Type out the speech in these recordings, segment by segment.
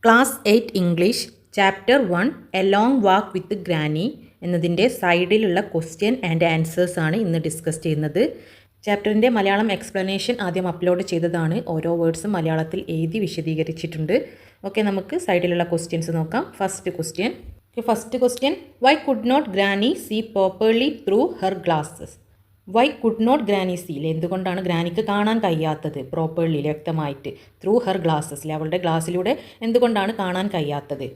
Class 8 English chapter 1 A long walk with granny എന്നതിൻ്റെ സൈഡിലുള്ള question and answers ആണ് ഇന്ന് ഡിസ്കസ് ചെയ്യുന്നത്. ചാപ്റ്ററിൻ്റെ മലയാളം എക്സ്പ്ലനേഷൻ ആദ്യം അപ്ലോഡ് ചെയ്തതാണ്. ഓരോ വേർഡ്സും മലയാളത്തിൽ എഴുതി വിശദീകരിച്ചിട്ടുണ്ട്. ഓക്കെ, നമുക്ക് സൈഡിലുള്ള ക്വസ്റ്റ്യൻസ് നോക്കാം. First question why could not granny see properly through her glasses. Why could not granny see, എന്തുകൊണ്ടാണ് ഗ്രാനിക്ക് കാണാൻ കഴിയാത്തത് പ്രോപ്പർലി വ്യക്തമായിട്ട് ത്രൂ ഹെർ ഗ്ലാസസിൽ, അവളുടെ ഗ്ലാസ്സിലൂടെ എന്തുകൊണ്ടാണ് കാണാൻ കഴിയാത്തത്?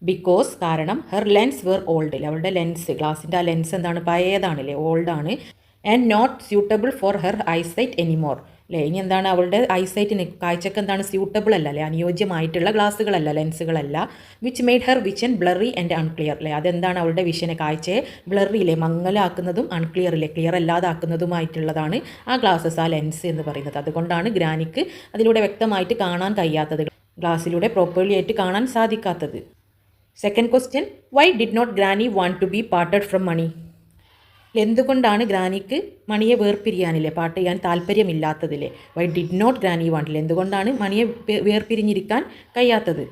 ബിക്കോസ്, കാരണം ഹെർ ലെൻസ് വെർ ഓൾഡ്, അവളുടെ ലെൻസ് ഗ്ലാസിൻ്റെ ആ ലെൻസ് എന്താണ്, പഴയതാണല്ലേ, ഓൾഡാണ്. And not suitable for her eyesight anymore, അല്ലേ, ഇനി എന്താണ് അവളുടെ ഐസൈറ്റിന്, കാഴ്ചക്ക് എന്താണ് സ്യൂട്ടബിൾ അല്ല, അല്ലേ, അനുയോജ്യമായിട്ടുള്ള ഗ്ലാസ്സുകളല്ല, ലെൻസുകളല്ല. Which made her vision blurry and unclear, അല്ലേ, അതെന്താണ് അവളുടെ വിഷനെ, കാഴ്ചയെ ബ്ലറിയിലെ മങ്ങലാക്കുന്നതും അൺക്ലിയറിലെ ക്ലിയർ അല്ലാതാക്കുന്നതുമായിട്ടുള്ളതാണ് ആ ഗ്ലാസസ്, ആ ലെൻസ് എന്ന് പറയുന്നത്. അതുകൊണ്ടാണ് ഗ്രാനിക്ക് അതിലൂടെ വ്യക്തമായിട്ട് കാണാൻ കഴിയാത്തത്, ഗ്ലാസ്സിലൂടെ പ്രോപ്പർലി ആയിട്ട് കാണാൻ സാധിക്കാത്തത്. Second question why did not granny want to be parted from Mani. എന്തുകൊണ്ടാണ് ഗ്രാനിക്ക് മണിയെ വേർപിരിയാനില്ലേ, പാർട്ട് ചെയ്യാൻ താല്പര്യമില്ലാത്തതില്ലേ? വൈ ഡിഡ് നോട്ട് ഗ്രാനി വാണ്ടില്ലേ, എന്തുകൊണ്ടാണ് മണിയെ വേർപിരിഞ്ഞിരിക്കാൻ കഴിയാത്തത്?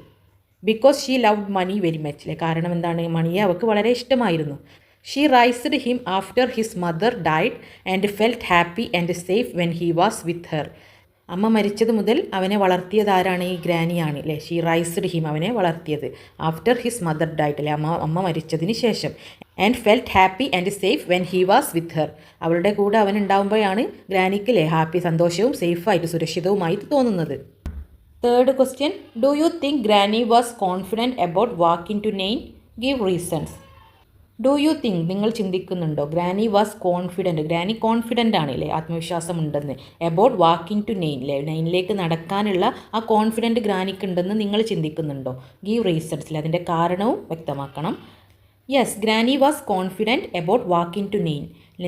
Because she loved Mani very much, അല്ലേ, കാരണം എന്താണ്, മണിയെ അവൾക്ക് വളരെ ഇഷ്ടമായിരുന്നു. She raised him after his mother died and felt happy and safe when he was with her. അമ്മ മരിച്ചത് മുതൽ അവനെ വളർത്തിയത് ആരാണ്? ഈ ഗ്രാനിയാണ്, അല്ലേ. ഷീ റൈസ്ഡ് ഹിം, അവനെ വളർത്തിയത്. ആഫ്റ്റർ ഹിസ് മദർ ഡൈഡ്, അല്ലേ, അമ്മ മരിച്ചതിന് ശേഷം. And felt happy and safe when he was with her, അവളുടെ കൂടെ അവൻ ഉണ്ടാകുമ്പോഴാണ് ഗ്രാനിക്ക്, അല്ലേ, ഹാപ്പി, സന്തോഷവും സേഫായിട്ട് സുരക്ഷിതവുമായിട്ട് തോന്നുന്നത്. Third question do you think granny was confident about walking to Nain? Give reasons. Do you think, നിങ്ങൾ ചിന്തിക്കുന്നുണ്ടോ, granny was confident, granny confident ആണ്, അല്ലേ, ആത്മവിശ്വാസം ഉണ്ടെന്ന്. അബൌട്ട് വാക്കിംഗ് ടു നെയിൻ, അല്ലേ, നെയിനിലേക്ക് നടക്കാനുള്ള ആ കോൺഫിഡൻറ്റ് ഗ്രാനിക്ക് ഉണ്ടെന്ന് നിങ്ങൾ ചിന്തിക്കുന്നുണ്ടോ? ഗീവ് റീസൺസിൽ അതിൻ്റെ കാരണവും വ്യക്തമാക്കണം. Yes, granny was confident about walking to Nain,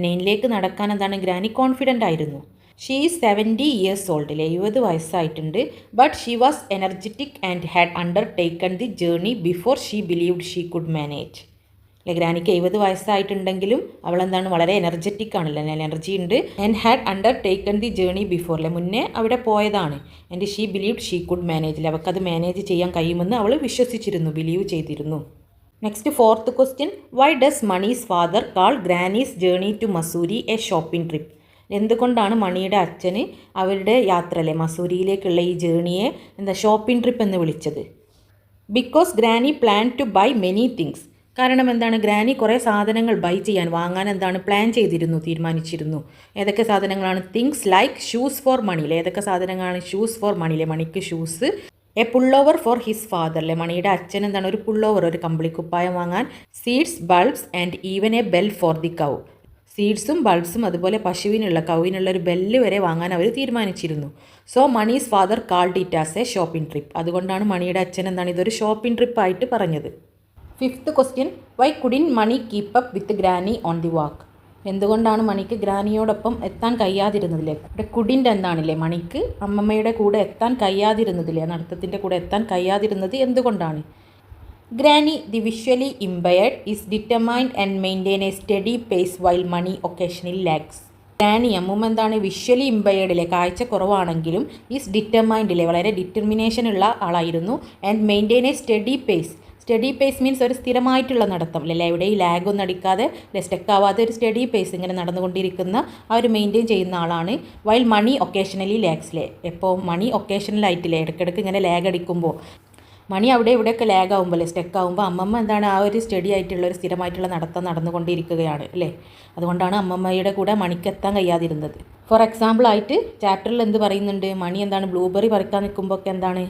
നെയിനിലേക്ക് നടക്കാൻ എന്താണ്, ഗ്രാനി കോൺഫിഡൻ്റ് ആയിരുന്നു. ഷീ ഈസ് 70 years old, അല്ലേ, 70 വയസ്സായിട്ടുണ്ട്. But she was energetic and had undertaken the journey before she believed she could manage. അല്ലെ, ഗ്രാനിക്ക് 70 വയസ്സായിട്ടുണ്ടെങ്കിലും അവളെന്താണ്, വളരെ എനർജറ്റിക് ആണല്ലോ, എനർജി ഉണ്ട്. And had undertaken the journey before, അല്ലെ, മുന്നേ അവിടെ പോയതാണ്. And she believed she could manage, അല്ലെ, അവൾക്കത് മാനേജ് ചെയ്യാൻ കഴിയുമെന്ന് അവൾ വിശ്വസിച്ചിരുന്നു, ബിലീവ് ചെയ്തിരുന്നു. Next fourth question why does Mani's father call granny's journey to Mussoorie a shopping trip. എന്തുകൊണ്ടാണ് മണിയുടെ അച്ഛന് അവരുടെ യാത്ര, അല്ലെ, മസൂരിയിലേക്കുള്ള ഈ ജേർണിയെ എന്താ ഷോപ്പിംഗ് ട്രിപ്പ് എന്ന് വിളിച്ചത്? Because granny plan to buy many things, കാരണം എന്താണ്, ഗ്രാനി കുറേ സാധനങ്ങൾ ബൈ ചെയ്യാൻ, വാങ്ങാൻ എന്താണ് പ്ലാൻ ചെയ്തിരുന്നു, തീരുമാനിച്ചിരുന്നു. ഏതൊക്കെ സാധനങ്ങളാണ്? Things like shoes for Mani, ഏതൊക്കെ സാധനങ്ങളാണ്? ഷൂസ് ഫോർ മണി, മണിക്ക് shoes. A pullover for his father, അല്ലെ, മണിയുടെ അച്ഛൻ എന്താണ്, ഒരു പുള്ളോവർ, ഒരു കമ്പിളിക്കുപ്പായം വാങ്ങാൻ. Seeds, bulbs and even a bell for the cow, സീഡ്സും ബൾബ്സും അതുപോലെ പശുവിനുള്ള, കൗവിനുള്ള ഒരു ബെല്ല് വരെ വാങ്ങാൻ അവർ തീരുമാനിച്ചിരുന്നു. So Mani's father called it as a shopping trip, അതുകൊണ്ടാണ് മണിയുടെ അച്ഛൻ എന്താണ് ഇതൊരു ഷോപ്പിംഗ് ട്രിപ്പായിട്ട് പറഞ്ഞത്. Fifth question Y കുഡിൻ Mani keep up with granny on the walk. എന്തുകൊണ്ടാണ് മണിക്ക് ഗ്രാനിയോടൊപ്പം എത്താൻ കഴിയാതിരുന്നതില്ലേ? ഇവിടെ കുഡിൻ്റെ എന്താണില്ലേ, മണിക്ക് അമ്മമ്മയുടെ കൂടെ എത്താൻ കഴിയാതിരുന്നതില്ലേ, നടത്തത്തിൻ്റെ കൂടെ എത്താൻ കഴിയാതിരുന്നത് എന്തുകൊണ്ടാണ്? Granny the visually impaired is determined and maintain a steady pace while Mani occasionally lags. Granny അമ്മൂമ്മ എന്താണ് വിഷ്വലി ഇമ്പയർഡിലെ, കാഴ്ച കുറവാണെങ്കിലും ഈസ് ഡിറ്റർമൈൻഡിലെ, വളരെ ഡിറ്റർമിനേഷൻ ഉള്ള ആളായിരുന്നു. And maintain a steady pace, study pace means ഒരു സ്ഥിരമായിട്ടുള്ള നടത്തം, അല്ലേ, എവിടെയും ലാഗൊന്നും അടിക്കാതെ, സ്റ്റക്ക് ആവാതെ ഒരു സ്റ്റഡി പേസ് ഇങ്ങനെ നടന്നുകൊണ്ടിരിക്കുന്ന ആ ഒരു മെയിൻറ്റെയിൻ ചെയ്യുന്ന ആളാണ്. വൈൽ മണി ഒക്കേഷണലി ലാഗ്സിലെ, എപ്പോൾ മണി ഒക്കേഷണലായിട്ടില്ലേ, ഇടയ്ക്കിടയ്ക്ക് ഇങ്ങനെ ലാഗ് അടിക്കുമ്പോൾ, മണി അവിടെ ഇവിടെയൊക്കെ ലാഗ് ആകുമ്പോൾ, അല്ലേ, സ്റ്റക്ക് ആകുമ്പോൾ അമ്മമ്മ എന്താണ് ആ ഒരു സ്റ്റഡി ആയിട്ടുള്ള ഒരു സ്ഥിരമായിട്ടുള്ള നടത്തം നടന്നുകൊണ്ടിരിക്കുകയാണ്, അല്ലേ. അതുകൊണ്ടാണ് അമ്മമ്മയുടെ കൂടെ മണിക്ക് എത്താൻ കഴിയാതിരുന്നത്. ഫോർ എക്സാമ്പിൾ ആയിട്ട് ചാപ്റ്ററിൽ എന്ത് പറയുന്നുണ്ട്, മണി എന്താണ് ബ്ലൂബെറി പറിക്കാൻ നിൽക്കുമ്പോൾ ഒക്കെ എന്താണ്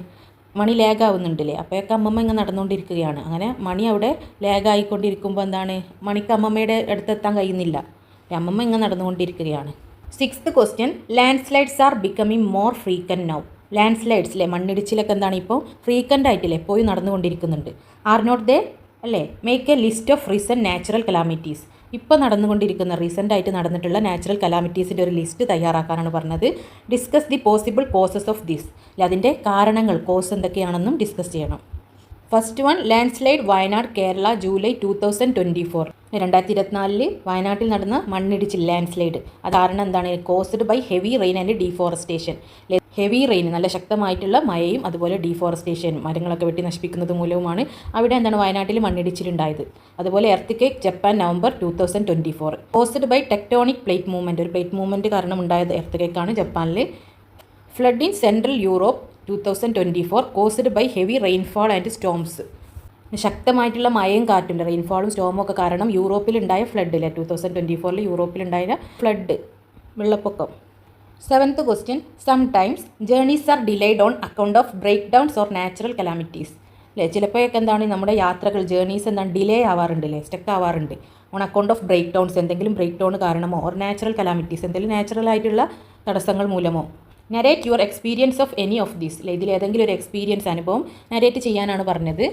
മണി ലാഗ് ആവുന്നുണ്ടല്ലേ, അപ്പോഴൊക്കെ അമ്മമ്മ ഇങ്ങനെ നടന്നുകൊണ്ടിരിക്കുകയാണ്. അങ്ങനെ മണി അവിടെ ലാഗ് ആയിക്കൊണ്ടിരിക്കുമ്പോൾ എന്താണ് മണിക്ക് അമ്മമ്മയുടെ അടുത്തെത്താൻ കഴിയുന്നില്ല, അമ്മമ്മ ഇങ്ങനെ നടന്നുകൊണ്ടിരിക്കുകയാണ്. Sixth question land slides are becoming more frequent now. Land slides, അല്ലേ, മണ്ണിടിച്ചിലൊക്കെ എന്താണ് ഇപ്പോൾ ഫ്രീക്വൻ്റ് ആയിട്ടില്ലേ, എപ്പോഴും നടന്നുകൊണ്ടിരിക്കുന്നുണ്ട്. ആർ നോട്ട് ദേ, അല്ലേ, make A list of recent natural calamities. ഇപ്പോൾ നടന്നുകൊണ്ടിരിക്കുന്ന റീസെൻ്റായിട്ട് നടന്നിട്ടുള്ള നാച്ചുറൽ കലാമിറ്റീസിൻ്റെ ഒരു ലിസ്റ്റ് തയ്യാറാക്കാനാണ് പറഞ്ഞത്. Discuss the possible causes of this, അല്ലെ, അതിൻ്റെ കാരണങ്ങൾ, കോസ് എന്തൊക്കെയാണെന്നും ഡിസ്കസ് ചെയ്യണം. First one landslide Wayanad Kerala July 2024. 2024 വയനാട്ടിൽ നടന്ന മണ്ണിടിച്ചിൽ ലാൻഡ്സ്ലൈഡ്. അത് കാരണം എന്താണ്? Caused by heavy rain and deforestation. Heavy rain, നല്ല ശക്തമായിട്ടുള്ള മഴയും അതുപോലെ ഡീഫോറസ്റ്റേഷനും, മരങ്ങളൊക്കെ വെട്ടി നശിപ്പിക്കുന്നത് മൂലവുമാണ് അവിടെ എന്താണ് വയനാട്ടിൽ മണ്ണിടിച്ചിലുണ്ടായത്. അതുപോലെ earthquake Japan November 2024. Caused by tectonic plate movement, ഒരു പ്ലേറ്റ് മൂവ്മെൻറ്റ് കാരണം ഉണ്ടായത് എർത്ത് കേക്കാണ് ജപ്പാനിൽ. Flood in central Europe 2024 caused by heavy rainfall and storms. ശക്തമായിട്ടുള്ള മഴയും കാറ്റുണ്ട്, റെയിൻഫാളും സ്റ്റോമും ഒക്കെ കാരണം യൂറോപ്പിലുണ്ടായ ഫ്ലഡിലെ 2024 യൂറോപ്പിലുണ്ടായ ഫ്ലഡ്, വെള്ളപ്പൊക്കം. 7th question, sometimes journeys are delayed on account of breakdowns or natural calamities. അല്ലേ, ചിലപ്പോഴൊക്കെ എന്താണ് നമ്മുടെ യാത്രകൾ, ജേർണീസ് എന്താണ് ഡിലേ ആവാറുണ്ട്, അല്ലേ, സ്റ്റക്ക് ആവാറുണ്ട്. On account of breakdowns, എന്തെങ്കിലും ബ്രേക്ക് ഡൗൺ കാരണമോ, ഓർ നാച്ചുറൽ കലാമിറ്റീസ്, എന്തെങ്കിലും നാച്ചുറൽ ആയിട്ടുള്ള തടസ്സങ്ങൾ മൂലമോ. Narrate your experience of any of these. അല്ലേ, ഇതിൽ ഏതെങ്കിലും ഒരു എക്സ്പീരിയൻസ്, അനുഭവം നരേറ്റ് ചെയ്യാനാണ് പറഞ്ഞത്.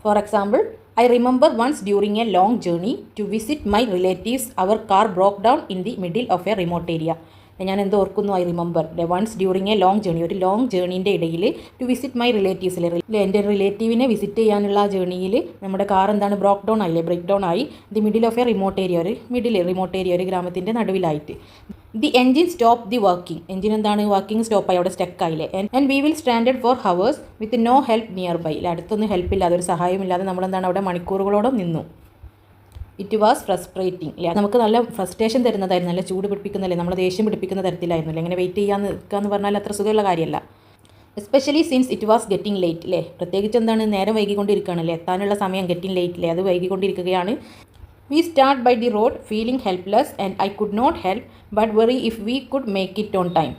For example, I remember once during a long journey to visit my relatives our car broke down in the middle of a remote area. ഞാൻ എന്ത് ഓർക്കുന്നു? I remember once during a long journey, ഒരു long ജേർണീൻ്റെ ഇടയിൽ to visit my റിലേറ്റീവ്സിലെ, എൻ്റെ റിലേറ്റീവിനെ visit ചെയ്യാനുള്ള ആ ജേർണിയിൽ നമ്മുടെ car എന്താണ് ബ്രോക്ക് ഡൗൺ ആയില്ലേ, ബ്രേക്ക് ഡൗൺ ആയി. The middle of a remote area, remote area, ഒരു ഗ്രാമത്തിൻ്റെ നടുവിലായിട്ട്. The engine stop the working, engine എന്താണ് വർക്കിംഗ് സ്റ്റോപ്പായി, അവിടെ സ്റ്റക്കായില്ലേ. And we will stranded for hours with no help near by, അടുത്തൊന്നും ഹെൽപ്പില്ലാതെ, ഒരു സഹായമില്ലാതെ നമ്മളെന്താണ് അവിടെ മണിക്കൂറുകളോളം നിന്നു. ഇറ്റ് വാസ് ഫ്രസ്ട്രേറ്റിംഗ്, അല്ലേ, നമുക്ക് നല്ല ഫ്രസ്ട്രേഷൻ തരുന്നതായിരുന്നു, നല്ല ചൂട് പിടിപ്പിക്കുന്നതല്ലേ, നമ്മളെ ദേഷ്യം പിടിപ്പിക്കുന്ന തരത്തിലായിരുന്നില്ല. ഇങ്ങനെ വെയിറ്റ് ചെയ്യാൻ നിൽക്കുക എന്ന് പറഞ്ഞാൽ അത്ര സുഖമുള്ള കാര്യമല്ല. Especially since it was getting late, അല്ലേ, പ്രത്യേകിച്ച് എന്താണ് നേരം വൈകിക്കൊണ്ടിരിക്കുകയാണല്ലേ, എത്താനുള്ള സമയം ഗെറ്റിംഗ് ലേറ്റ്, അല്ലേ, അത് വൈകിക്കൊണ്ടിരിക്കുകയാണ്. We start by the road feeling helpless and I could not help but worry if we could make it on time.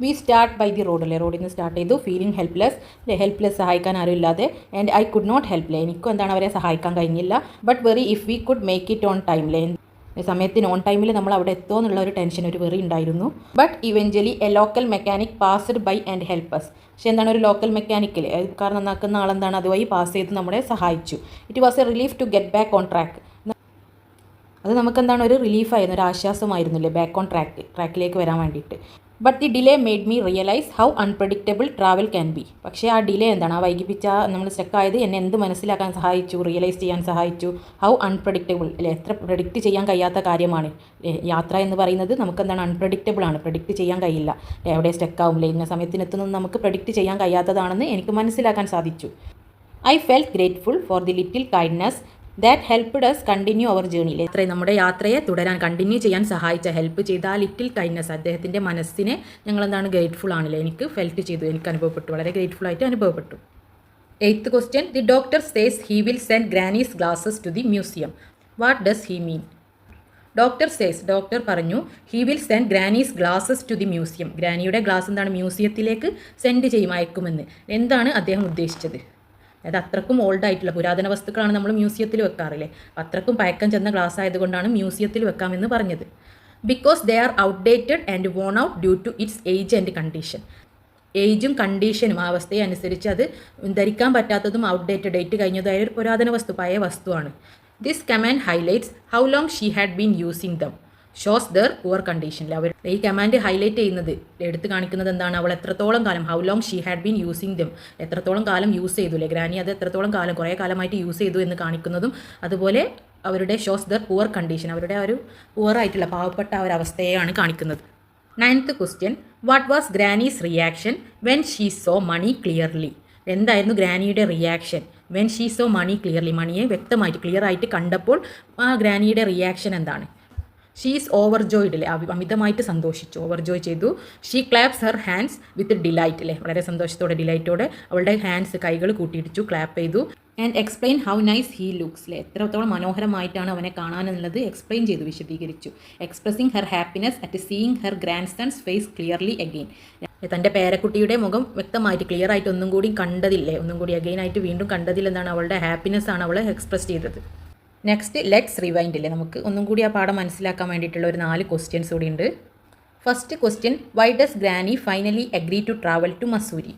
We start by the road, അല്ലേ, റോഡിൽ നിന്ന് സ്റ്റാർട്ട് ചെയ്തു. ഫീലിംഗ് ഹെൽപ്ലെസ്, അല്ലേ, helpless, സഹായിക്കാൻ ആരും ഇല്ലാതെ. And I could not help, അല്ലേ, എനിക്കും എന്താണ് അവരെ സഹായിക്കാൻ കഴിഞ്ഞില്ല. But worry if we could make it on time, അല്ലേ, സമയത്തിന് ഓൺ ടൈമിൽ നമ്മൾ അവിടെ എത്തുമോ എന്നുള്ള ഒരു ടെൻഷൻ, ഒരു വെറി ഉണ്ടായിരുന്നു. But eventually a local mechanic passed by and help us. പക്ഷേ എന്താണ്, ഒരു ലോക്കൽ മെക്കാനിക്കൽ, കാർ നന്നാക്കുന്ന ആളെന്താണ് അതുവഴി പാസ് ചെയ്ത് നമ്മളെ സഹായിച്ചു. It was a relief to get back on track. അത് നമുക്കെന്താണ് ഒരു റിലീഫായിരുന്നു, ഒരു ആശ്വാസമായിരുന്നില്ലേ, ബാക്ക് ഓൺ ട്രാക്കിലേക്ക് വരാൻ വേണ്ടിയിട്ട്. But the delay made me realise how unpredictable travel can be. പക്ഷേ ആ ഡിലേ എന്താണ്, ആ വൈകിപ്പിച്ച നമ്മൾ സ്റ്റക്കായത് എന്നെ എന്ത് മനസ്സിലാക്കാൻ സഹായിച്ചു, റിയലൈസ് ചെയ്യാൻ സഹായിച്ചു. ഹൗ അൺപ്രഡിക്റ്റബിൾ, അല്ലേ, എത്ര പ്രഡിക്റ്റ് ചെയ്യാൻ കഴിയാത്ത കാര്യമാണ് യാത്ര എന്ന് പറയുന്നത്. നമുക്കെന്താണ് അൺപ്രഡിക്റ്റബിൾ ആണ്, പ്രഡിക്റ്റ് ചെയ്യാൻ കഴിയില്ല, എവിടെ സ്റ്റക്കാവുമില്ലേ, ഇന്ന സമയത്തിനെത്തുന്നത് നമുക്ക് പ്രഡിക്റ്റ് ചെയ്യാൻ കഴിയാത്തതാണെന്ന് എനിക്ക് മനസ്സിലാക്കാൻ സാധിച്ചു. I felt grateful for the little kindness that helped us continue our journey. നമ്മുടെ യാത്രയെ തുടരാൻ, കണ്ടിന്യൂ ചെയ്യാൻ സഹായിച്ച, ഹെൽപ്പ് ചെയ്ത ആ ലിറ്റിൽ കൈൻഡ്നെസ്, അദ്ദേഹത്തിൻ്റെ മനസ്സിനെ ഞങ്ങളെന്താണ് ഗ്രേറ്റ്ഫുൾ ആണല്ലേ, എനിക്ക് ഫെൽറ്റ് ചെയ്തു, എനിക്ക് അനുഭവപ്പെട്ടു, വളരെ ഗ്രേറ്റ്ഫുൾ ആയിട്ട് അനുഭവപ്പെട്ടു. 8th question, the doctor says he will send granny's glasses to the museum. What does he mean? Doctor പറഞ്ഞു, he will send granny's glasses to the museum. ഗ്രാനിയുടെ ഗ്ലാസ് എന്താണ് മ്യൂസിയത്തിലേക്ക് സെൻഡ് ചെയ്യും, അയക്കുമെന്ന്. എന്താണ് അദ്ദേഹം ഉദ്ദേശിച്ചത്? അതായത് അത്രക്കും ഓൾഡ് ആയിട്ടുള്ള പുരാതന വസ്തുക്കളാണ് നമ്മൾ മ്യൂസിയത്തിൽ വെക്കാറില്ലേ, അത്രക്കും പഴക്കം ചെന്ന ഗ്ലാസ് ആയതുകൊണ്ടാണ് മ്യൂസിയത്തിൽ വെക്കാമെന്ന് പറഞ്ഞത്. Because they are outdated and worn out due to its age and condition. ഏജും കണ്ടീഷനും, ആ അവസ്ഥയെ അനുസരിച്ച് അത് ധരിക്കാൻ പറ്റാത്തതും ഔട്ട്ഡേറ്റഡ്, ഡേറ്റ് കഴിഞ്ഞതായ ഒരു പുരാതന വസ്തു, പഴയ വസ്തുവാണ്. This command highlights how long she had been using dum, shows there poor കണ്ടീഷനിൽ. അവർ ഈ കമാൻഡ് ഹൈലൈറ്റ് ചെയ്യുന്നത്, എടുത്ത് കാണിക്കുന്നത് എന്താണ്, അവൾ എത്രത്തോളം കാലം, how long she had been using dum, എത്രത്തോളം കാലം യൂസ് ചെയ്തു, അല്ലേ, ഗ്രാനി അത് എത്രത്തോളം കാലം, കുറേ കാലമായിട്ട് യൂസ് ചെയ്തു എന്ന് കാണിക്കുന്നതും, അതുപോലെ അവരുടെ ഷോസ് ദർ പുവർ കണ്ടീഷൻ, അവരുടെ ഒരു പുവറായിട്ടുള്ള പാവപ്പെട്ട ആ ഒരു അവസ്ഥയെയാണ് കാണിക്കുന്നത്. 9th question, what was granny's reaction when she saw Mani clearly? എന്തായിരുന്നു ഗ്രാനിയുടെ reaction when she saw Mani clearly? മണിയെ വ്യക്തമായിട്ട് ക്ലിയർ ആയിട്ട് കണ്ടപ്പോൾ ആ ഗ്രാനിയുടെ റിയാക്ഷൻ എന്താണ്? ഷീ ഈസ് ഓവർജോയ്ഡ്, അല്ലേ, അമിതമായിട്ട് സന്തോഷിച്ചു, ഓവർജോയ് ചെയ്തു. She claps her hands with delight, അല്ലേ, വളരെ സന്തോഷത്തോടെ, ഡിലൈറ്റോടെ അവളുടെ ഹാൻഡ്സ്, കൈകൾ കൂട്ടിയിടിച്ചു, ക്ലാപ്പ് ചെയ്തു. And explain how nice he looks, അല്ലേ, എത്രത്തോളം മനോഹരമായിട്ടാണ് അവനെ കാണാനെന്നുള്ളത് എക്സ്പ്ലെയിൻ ചെയ്തു, വിശദീകരിച്ചു. Expressing her happiness at seeing her grandson's face clearly again. തൻ്റെ പേരക്കുട്ടിയുടെ മുഖം വ്യക്തമായിട്ട് ക്ലിയർ ആയിട്ട് ഒന്നും കൂടി കണ്ടതില്ലേ, ഒന്നും കൂടി അഗെയിൻ ആയിട്ട് വീണ്ടും കണ്ടതിൽ എന്താണ്, അവളുടെ ഹാപ്പിനെസ് ആണ് അവളെ എക്സ്പ്രസ് ചെയ്തത്. നെക്സ്റ്റ് ലെറ്റ്സ് റിവൈൻഡ്, അല്ലേ, നമുക്ക് ഒന്നും കൂടി ആ പാഠം മനസ്സിലാക്കാൻ വേണ്ടിയിട്ടുള്ള ഒരു 4 ക്വസ്റ്റ്യൻസ് കൂടി ഉണ്ട്. First question, why does granny finally agree to travel to Mussoorie?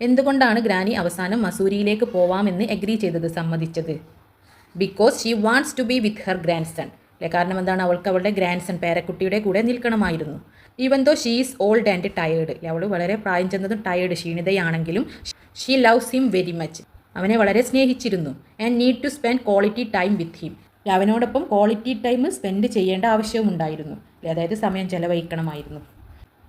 എന്തുകൊണ്ടാണ് ഗ്രാനി അവസാനം മസൂരിയിലേക്ക് പോവാമെന്ന് അഗ്രി ചെയ്തത്, സമ്മതിച്ചത്? Because she wants to be with her grandson, അല്ലേ, കാരണം എന്താണ്, അവൾക്ക് അവളുടെ ഗ്രാൻഡ് സൺ, പേരക്കുട്ടിയുടെ കൂടെ നിൽക്കണമായിരുന്നു. Even though she is old and tired, അവൾ വളരെ പ്രായം ചെന്നതും ടയേർഡ്, ക്ഷീണിതയാണെങ്കിലും she loves him very much, അവനെ വളരെ സ്നേഹിച്ചിരുന്നു. And need to spend quality time with him. അവനോടൊപ്പം ക്വാളിറ്റി ടൈം സ്പെൻഡ് ചെയ്യേണ്ട ആവശ്യവും ഉണ്ടായിരുന്നു. അതായത് സമയം ചെലവഴിക്കണമായിരുന്നു.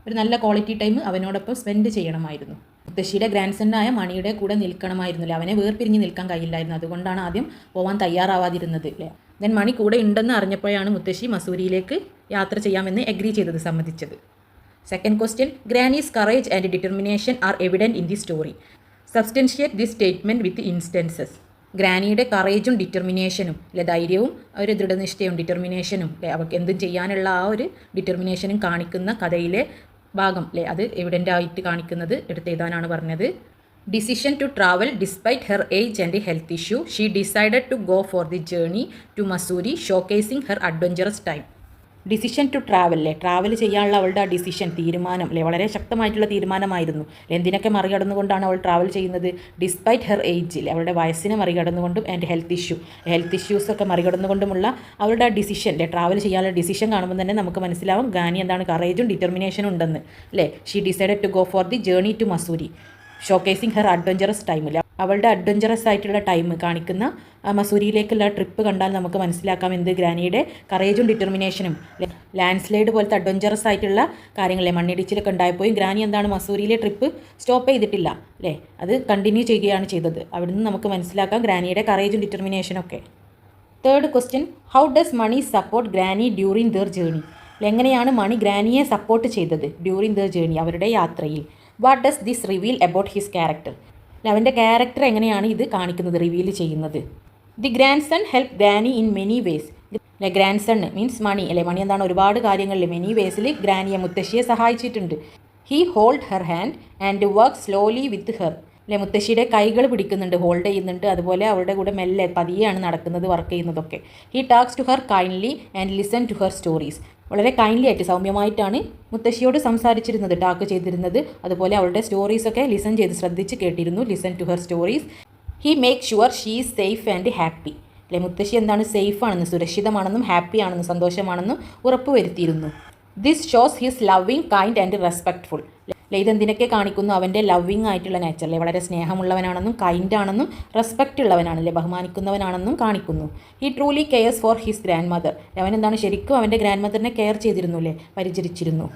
ഒരു നല്ല ക്വാളിറ്റി ടൈം അവനോടൊപ്പം സ്പെൻഡ് ചെയ്യണമായിരുന്നു. മുത്തശ്ശിയുടെ ഗ്രാൻഡ് സണ്ണായ മണിയുടെ കൂടെ നിൽക്കണമായിരുന്നില്ല. അവനെ വേർപിരിഞ്ഞ് നിൽക്കാൻ കഴിയില്ലായിരുന്നു. അതുകൊണ്ടാണ് ആദ്യം പോകാൻ തയ്യാറാവാതിരുന്നത് അല്ലേ. ദെൻ മണി കൂടെ ഉണ്ടെന്ന് അറിഞ്ഞപ്പോഴാണ് മുത്തശ്ശി മസൂരിയിലേക്ക് യാത്ര ചെയ്യാമെന്ന് എഗ്രി ചെയ്തത്, സമ്മതിച്ചത്. Second question, granny's courage and determination are evident in the story. Substantiate this statement with instances. ഗ്രാനിയുടെ കറേജും ഡിറ്റർമിനേഷനും അല്ലെ, ധൈര്യവും ഒരു ദൃഢനിഷ്ഠയും ഡിറ്റർമിനേഷനും അല്ലെ, അവർക്ക് എന്തും ചെയ്യാനുള്ള ആ ഒരു ഡിറ്റർമിനേഷനും കാണിക്കുന്ന കഥയിലെ ഭാഗം അല്ലേ, അത് എവിഡൻ്റ് ആയിട്ട് കാണിക്കുന്നത് എടുത്തെഴുതാനാണ് പറഞ്ഞത്. Decision to travel despite her age and health issue, she decided to go for the journey to Mussoorie, showcasing her adventurous time. Decision to travel അല്ലേ, ട്രാവൽ ചെയ്യാനുള്ള അവളുടെ ആ ഡിസിഷൻ, തീരുമാനം അല്ലേ, വളരെ ശക്തമായിട്ടുള്ള തീരുമാനമായിരുന്നു. എന്തിനൊക്കെ മറികടന്നുകൊണ്ടാണ് അവൾ ട്രാവൽ ചെയ്യുന്നത്? ഡിസ്പൈറ്റ് ഹെർ ഏജ് അല്ലേ, അവളുടെ വയസ്സിനെ മറികടന്നുകൊണ്ടും ആൻഡ് ഹെൽത്ത് ഇഷ്യൂസൊക്കെ മറികടന്നുകൊണ്ടുമുള്ള അവളുടെ ആ ഡിസിഷൻ അല്ലേ, ട്രാവൽ ചെയ്യാനുള്ള ഡിസിഷൻ കാണുമ്പോൾ തന്നെ നമുക്ക് മനസ്സിലാവും ഗ്രാനി എന്താണ് കറേജും ഡിറ്റർമിനേഷനും ഉണ്ടെന്ന് അല്ലേ. She decided to go for the journey to Mussoorie, showcasing her adventurous time അല്ലേ, അവളുടെ അഡ്വഞ്ചറസ് ആയിട്ടുള്ള ടൈം കാണിക്കുന്ന മസൂരിയിലേക്കുള്ള ട്രിപ്പ് കണ്ടാൽ നമുക്ക് മനസ്സിലാക്കാം എന്ത് ഗ്രാനിയുടെ കറേജും ഡിറ്റർമിനേഷനും. ലാൻഡ് സ്ലൈഡ് പോലത്തെ അഡ്വഞ്ചറസ് ആയിട്ടുള്ള കാര്യങ്ങളെ, മണ്ണിടിച്ചിലൊക്കെ ഉണ്ടായപ്പോഴും ഗ്രാനി എന്താണ് മസൂരിയിലെ ട്രിപ്പ് സ്റ്റോപ്പ് ചെയ്തിട്ടില്ല അല്ലേ, അത് കണ്ടിന്യൂ ചെയ്യുകയാണ് ചെയ്തത്. അവിടുന്ന് നമുക്ക് മനസ്സിലാക്കാം ഗ്രാനിയുടെ കറേജും ഡിറ്റർമിനേഷനൊക്കെ. Third question, how does Mani support granny during their journey. എങ്ങനെയാണ് മണി ഗ്രാനിയെ സപ്പോർട്ട് ചെയ്തത് ഡ്യൂറിങ് ദർ ജേർണി, അവരുടെ യാത്രയിൽ. What does this reveal about his character. അവൻ്റെ ക്യാരക്ടർ എങ്ങനെയാണ് ഇത് കാണിക്കുന്നത്, റിവീൽ ചെയ്യുന്നത്. The grandson help granny in many ways. Grandson means Mani അല്ലേ, മണി എന്താണ് ഒരുപാട് കാര്യങ്ങളിൽ മെനി വേസിൽ ഗ്രാനിയെ മുത്തശ്ശിയെ സഹായിച്ചിട്ടുണ്ട്. He hold her hand and work slowly with her അല്ലെ, മുത്തശ്ശിയുടെ കൈകൾ പിടിക്കുന്നുണ്ട്, ഹോൾഡ് ചെയ്യുന്നുണ്ട്, അതുപോലെ അവരുടെ കൂടെ മെല്ലെ പതിയെയാണ് നടക്കുന്നത്, വർക്ക് ചെയ്യുന്നതൊക്കെ. He talks to her kindly and listen to her stories. വളരെ കൈൻഡ്ലി ആയിട്ട് സൗമ്യമായിട്ടാണ് മുത്തശ്ശിയോട് സംസാരിച്ചിരുന്നത്, ടാക്ക് ചെയ്തിരുന്നത്. അതുപോലെ അവളുടെ സ്റ്റോറീസൊക്കെ ലിസൺ ചെയ്ത് ശ്രദ്ധിച്ച് കേട്ടിരുന്നു, listen to her stories. He make sure she is safe and happy അല്ലെ, മുത്തശ്ശി എന്താണ് സേഫ് ആണെന്നും സുരക്ഷിതമാണെന്നും ഹാപ്പി ആണെന്നും സന്തോഷമാണെന്നും ഉറപ്പുവരുത്തിയിരുന്നു. This shows his loving, kind and respectful അല്ലെ, ഇതെന്തിനൊക്കെ കാണിക്കുന്നു, അവൻ്റെ ലവിങ് ആയിട്ടുള്ള നേച്ചർ അല്ലെ, വളരെ സ്നേഹമുള്ളവനാണെന്നും കൈൻഡ് ആണെന്നും റെസ്പെക്റ്റ് ഉള്ളവനാണല്ലേ, ബഹുമാനിക്കുന്നവനാണെന്നും കാണിക്കുന്നു. He truly cares for his grandmother, അവൻ എന്താണ് ശരിക്കും അവൻ്റെ ഗ്രാൻഡ് മദറിനെ കെയർ ചെയ്തിരുന്നു അല്ലേ, പരിചരിച്ചിരുന്നു.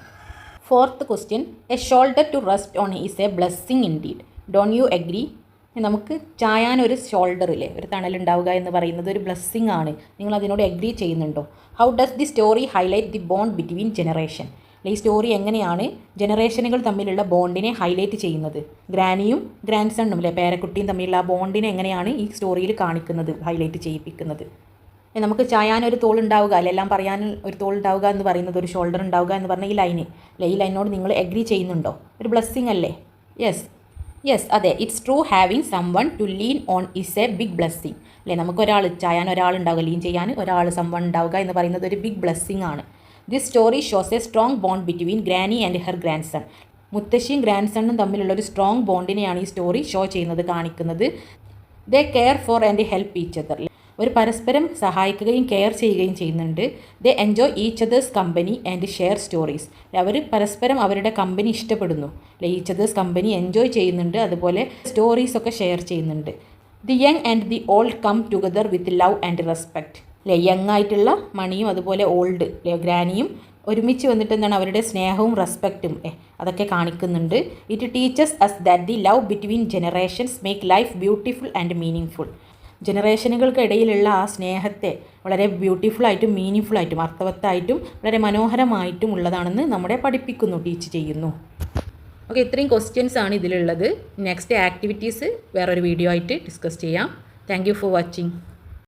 Fourth question, a shoulder to rest on is a blessing indeed, don't you agree. നമുക്ക് ചായാനൊരു ഷോൾഡറില്ലേ, ഒരു തണലുണ്ടാവുക എന്ന് പറയുന്നത് ഒരു ബ്ലെസ്സിങ് ആണ്, നിങ്ങൾ അതിനോട് എഗ്രി ചെയ്യുന്നുണ്ടോ? How does the story highlight the bond between generation. ഈ സ്റ്റോറി എങ്ങനെയാണ് ജനറേഷനുകൾ തമ്മിലുള്ള ബോണ്ടിനെ ഹൈലൈറ്റ് ചെയ്യുന്നത്? ഗ്രാനിയും ഗ്രാൻഡ് സണ്ണും അല്ലെ, പേരക്കുട്ടിയും തമ്മിലുള്ള ആ ബോണ്ടിനെ എങ്ങനെയാണ് ഈ സ്റ്റോറിയിൽ കാണിക്കുന്നത്, ഹൈലൈറ്റ് ചെയ്യിപ്പിക്കുന്നത്? നമുക്ക് ചായാനൊരു തോളുണ്ടാവുക അല്ലെ, എല്ലാം പറയാൻ ഒരു തോളുണ്ടാവുക എന്ന് പറയുന്നത്, ഒരു ഷോൾഡർ ഉണ്ടാവുക എന്ന് പറഞ്ഞ ഈ ലൈന് അല്ലെ, ഈ ലൈനോട് നിങ്ങൾ എഗ്രി ചെയ്യുന്നുണ്ടോ? ഒരു ബ്ലെസ്സിങ് അല്ലേ? യെസ് അതെ, it's true, having someone to lean on is a big blessing അല്ലേ, നമുക്കൊരാൾ ചായാൻ ഒരാളുണ്ടാവുക, ലീൻ ചെയ്യാൻ ഒരാൾ സം വൺ ഉണ്ടാവുക എന്ന് പറയുന്നത് ഒരു ബിഗ് ബ്ലെസ്സിങ് ആണ്. This story shows a strong bond between granny and her grandson. മുത്തശ്ശിയും ഗ്രാൻഡ് സണ്ണും തമ്മിലുള്ള ഒരു സ്ട്രോങ് ബോണ്ടിനെയാണ് ഈ സ്റ്റോറി ഷോ ചെയ്യുന്നത്, കാണിക്കുന്നത്. They care for and help each other, ഒരു പരസ്പരം സഹായിക്കുകയും കെയർ ചെയ്യുകയും ചെയ്യുന്നുണ്ട്. They enjoy each other's company and share stories, അവർ പരസ്പരം അവരുടെ കമ്പനി ഇഷ്ടപ്പെടുന്നു അല്ലെ, ഈച്ച് അതേഴ്സ് കമ്പനി എൻജോയ് ചെയ്യുന്നുണ്ട്, അതുപോലെ സ്റ്റോറീസൊക്കെ ഷെയർ ചെയ്യുന്നുണ്ട്. The young and the old come together with love and respect അല്ലെ, യങ് ആയിട്ടുള്ള മണിയും അതുപോലെ ഓൾഡ് അല്ലെ ഗ്രാനിയും ഒരുമിച്ച് വന്നിട്ട് എന്താണ് അവരുടെ സ്നേഹവും റെസ്പെക്റ്റും അതൊക്കെ കാണിക്കുന്നുണ്ട്. It teaches us that the love between generations make life beautiful and meaningful. ജനറേഷനുകൾക്കിടയിലുള്ള ആ സ്നേഹത്തെ വളരെ ബ്യൂട്ടിഫുള്ളായിട്ടും മീനിങ്ഫുള്ളായിട്ടും അർത്ഥവത്തായിട്ടും വളരെ മനോഹരമായിട്ടും ഉള്ളതാണെന്ന് നമ്മളെ പഠിപ്പിക്കുന്നു, ടീച്ച് ചെയ്യുന്നു. ഓക്കെ, ഇത്രയും ക്വസ്റ്റ്യൻസ് ആണ് ഇതിലുള്ളത്. നെക്സ്റ്റ് ആക്ടിവിറ്റീസ് വേറൊരു വീഡിയോ ആയിട്ട് ഡിസ്കസ് ചെയ്യാം. Thank you for watching.